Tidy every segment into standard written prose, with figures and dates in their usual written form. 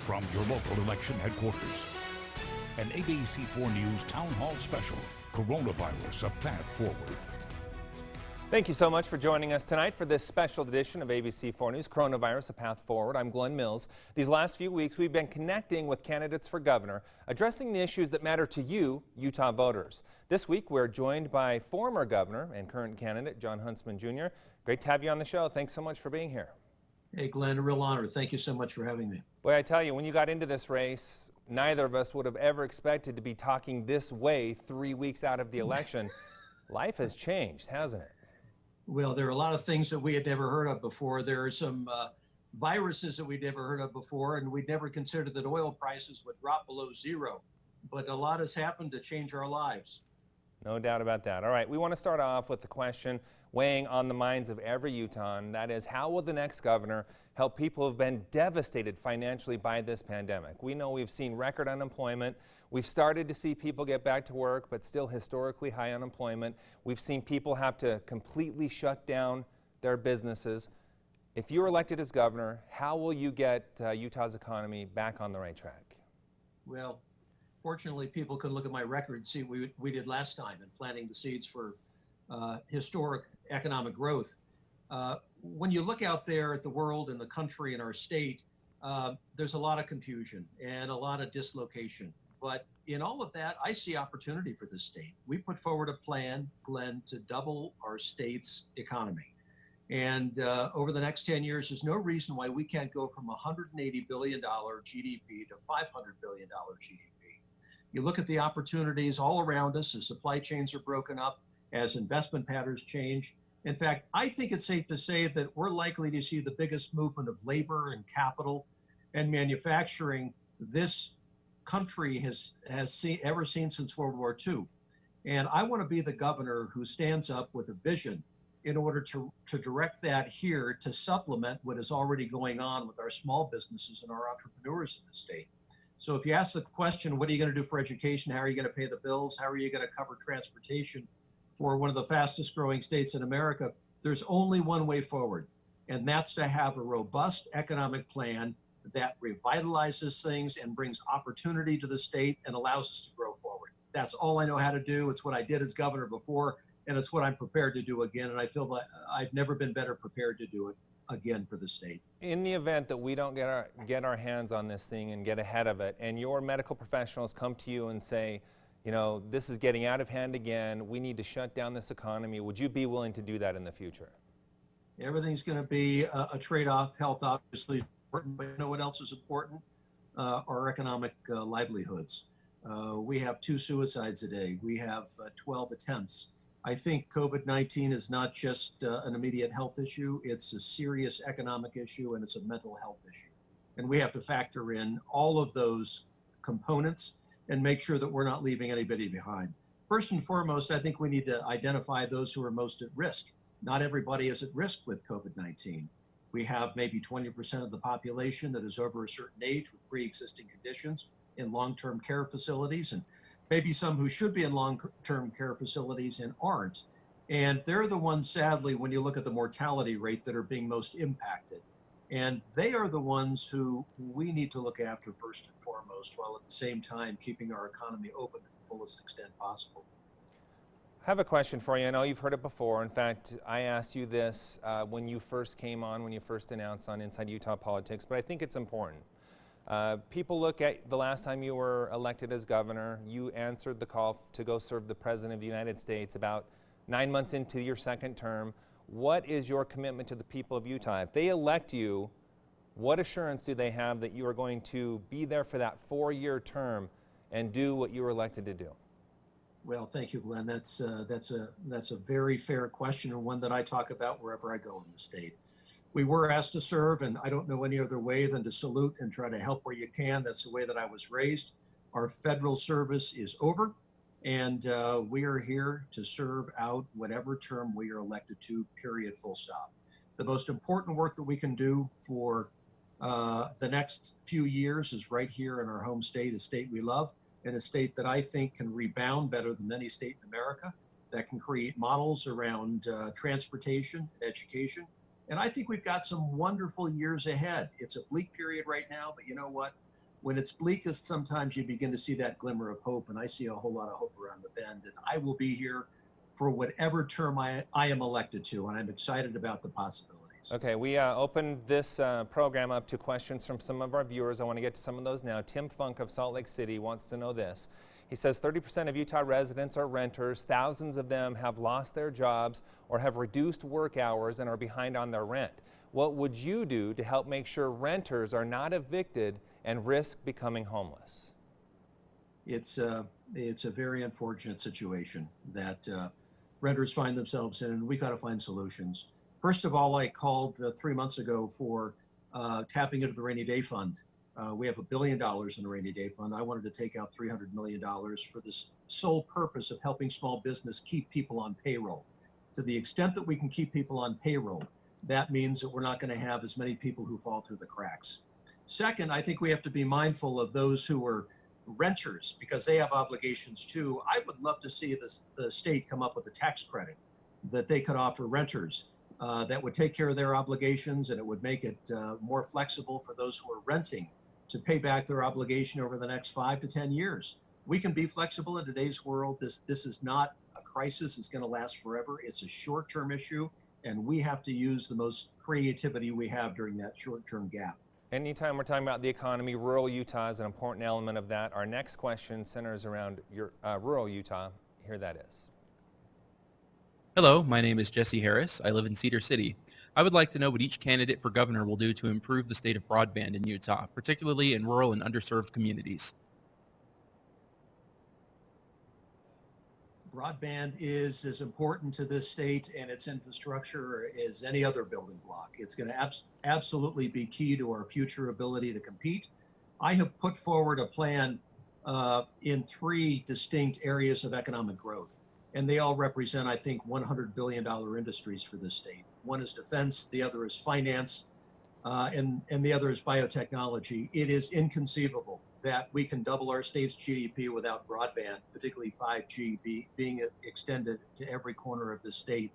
from your local election headquarters. An ABC4 News Town Hall Special, Coronavirus, a Path Forward. Thank you so much for joining us tonight for this special edition of ABC4 News, Coronavirus, a Path Forward. I'm Glenn Mills. These last few weeks, we've been connecting with candidates for governor, addressing the issues that matter to you, Utah voters. This week, we're joined by former governor and current candidate, Jon Huntsman Jr. Great to have you on the show. Thanks so much for being here. Hey, Glenn, a real honor. Thank you so much for having me. Boy, I tell you, when you got into this race, neither of us would have ever expected to be talking this way 3 weeks out of the election. Life has changed, hasn't it? Well, there are a lot of things that we had never heard of before. There are some viruses that we'd never heard of before, and we'd never considered that oil prices would drop below zero. But a lot has happened to change our lives. No doubt about that. All right, we want to start off with the question weighing on the minds of every Utahn. That is, how will the next governor help people who have been devastated financially by this pandemic? We know we've seen record unemployment. We've started to see people get back to work, but still historically high unemployment. We've seen people have to completely shut down their businesses. If you're elected as governor, how will you get Utah's economy back on the right track? Well, fortunately, people can look at my record and see what we did last time in planting the seeds for historic economic growth. When you look out there at the world and the country and our state, there's a lot of confusion and a lot of dislocation. But in all of that, I see opportunity for this state. We put forward a plan, Glenn, to double our state's economy. And over the next 10 years, there's no reason why we can't go from $180 billion GDP to $500 billion GDP. You look at the opportunities all around us as supply chains are broken up, as investment patterns change. In fact, I think it's safe to say that we're likely to see the biggest movement of labor and capital and manufacturing this country has ever seen since World War II. And I want to be the governor who stands up with a vision in order to direct that here to supplement what is already going on with our small businesses and our entrepreneurs in the state. So if you ask the question, what are you going to do for education? How are you going to pay the bills? How are you going to cover transportation for one of the fastest growing states in America? There's only one way forward, and that's to have a robust economic plan that revitalizes things and brings opportunity to the state and allows us to grow forward. That's all I know how to do. It's what I did as governor before, and it's what I'm prepared to do again. And I feel like I've never been better prepared to do it again for the state. In the event that we don't get our hands on this thing and get ahead of it, and your medical professionals come to you and say, you know, this is getting out of hand again, we need to shut down this economy, would you be willing to do that in the future? Everything's going to be a trade-off. Health obviously is important, but you know what else is important? Our economic livelihoods. We have 2 suicides a day. We have 12 attempts. I think COVID-19 is not just an immediate health issue. It's a serious economic issue, and it's a mental health issue. And we have to factor in all of those components and make sure that we're not leaving anybody behind. First and foremost, I think we need to identify those who are most at risk. Not everybody is at risk with COVID-19. We have maybe 20% of the population that is over a certain age with pre-existing conditions in long-term care facilities, and maybe some who should be in long-term care facilities and aren't. And they're the ones, sadly, when you look at the mortality rate, that are being most impacted. And they are the ones who we need to look after first and foremost, while at the same time keeping our economy open to the fullest extent possible. I have a question for you. I know you've heard it before. In fact, I asked you this when you first came on, when you first announced on Inside Utah Politics, but I think it's important. People look at the last time you were elected as governor. You answered the call to go serve the President of the United States about 9 months into your second term. What is your commitment to the people of Utah? If they elect you, what assurance do they have that you are going to be there for that 4-year term and do what you were elected to do? Well, thank you, Glenn. That's a very fair question, and one that I talk about wherever I go in the state. We were asked to serve, and I don't know any other way than to salute and try to help where you can. That's the way that I was raised. Our federal service is over, and we are here to serve out whatever term we are elected to, period, full stop. The most important work that we can do for the next few years is right here in our home state, a state we love, and a state that I think can rebound better than any state in America, that can create models around transportation, education. And I think we've got some wonderful years ahead. It's a bleak period right now, but you know what? when it's bleakest, sometimes you begin to see that glimmer of hope, and I see a whole lot of hope around the bend. And I will be here for whatever term I am elected to, and I'm excited about the possibilities. Okay, we opened this program up to questions from some of our viewers. I want to get to some of those now. Tim Funk of Salt Lake City wants to know this. He says 30% of Utah residents are renters. Thousands of them have lost their jobs or have reduced work hours and are behind on their rent. What would you do to help make sure renters are not evicted and risk becoming homeless? It's a very unfortunate situation that renters find themselves in, and we got to find solutions. First of all, I called 3 months ago for tapping into the rainy day fund. We have $1 billion in the rainy day fund. I wanted to take out $300 million for this sole purpose of helping small business keep people on payroll. To the extent that we can keep people on payroll, that means that we're not going to have as many people who fall through the cracks. Second, I think we have to be mindful of those who are renters because they have obligations too. I would love to see the state come up with a tax credit that they could offer renters that would take care of their obligations, and it would make it more flexible for those who are renting to pay back their obligation over the next 5 to 10 years. We can be flexible in today's world. This is not a crisis. It's going to last forever. It's a short-term issue, and we have to use the most creativity we have during that short-term gap. Anytime we're talking about the economy, rural Utah is an important element of that. Our next question centers around your rural Utah. Here that is. Hello, my name is Jesse Harris. I live in Cedar City. I would like to know what each candidate for governor will do to improve the state of broadband in Utah, particularly in rural and underserved communities. Broadband is as important to this state and its infrastructure as any other building block. It's going to absolutely be key to our future ability to compete. I have put forward a plan in 3 distinct areas of economic growth, and they all represent, I think, $100 billion industries for this state. One is defense, the other is finance, and the other is biotechnology. It is inconceivable that we can double our state's GDP without broadband, particularly 5G being extended to every corner of the state,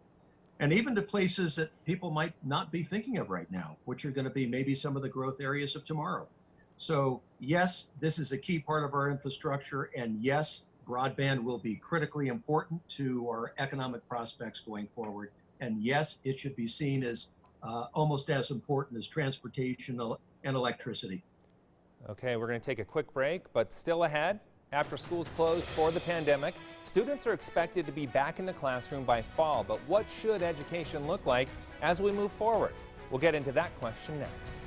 and even to places that people might not be thinking of right now, which are going to be maybe some of the growth areas of tomorrow. So yes, this is a key part of our infrastructure, and yes, broadband will be critically important to our economic prospects going forward. And yes, it should be seen as almost as important as transportation and electricity. Okay, we're going to take a quick break, but still ahead, after schools closed for the pandemic, students are expected to be back in the classroom by fall, but what should education look like as we move forward? We'll get into that question next.